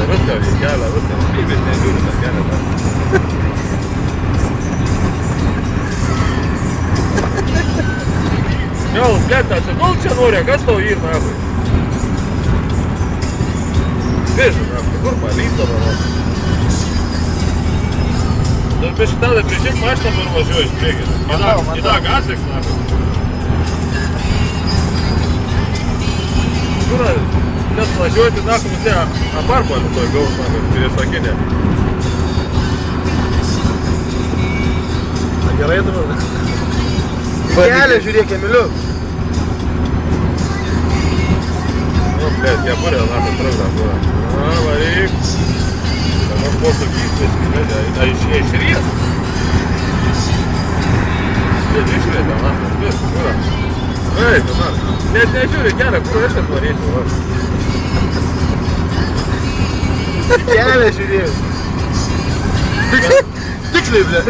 viską, kelią, viską. Bybės nežiūri tą kelią. Gal, blėt, atsigul čia nori, kas tau jį, nahui? Biškai, nahui, kur palydavo, nahui? Dar biškai tada prižiūrėk mašiną parvažiuoji iš priekį. Į tą gasvėks, nahui. Kur, net važiuoti, nahui, visi aparpalį toj gaus, nahui, prieš sakinę. Na gerai dabar. Kelią žiūrėk, Emiliu. Nu, blėt, kepurė, nahui, trukda buvo. Na, varyk. Dabar posūkys viskai, blėt, išries. Blėt, išrėtė, nahui, vis, kurą. Ei, tu nahui. Net nežiūri kelią, kur aš atvarysiu, va. Kelią žiūrėk. Tiksliai, blėt.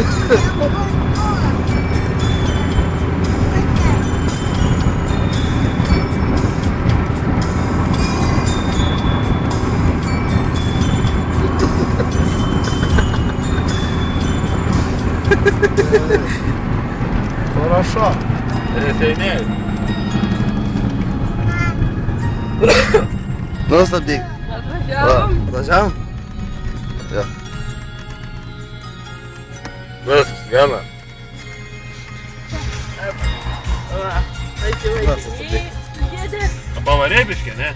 Хорошо. Сильнее. Ну, сtabdyk. Atvažiavom? Jo. Viskas, gana. Va, sustabdyk. Pavarė biškį, ne?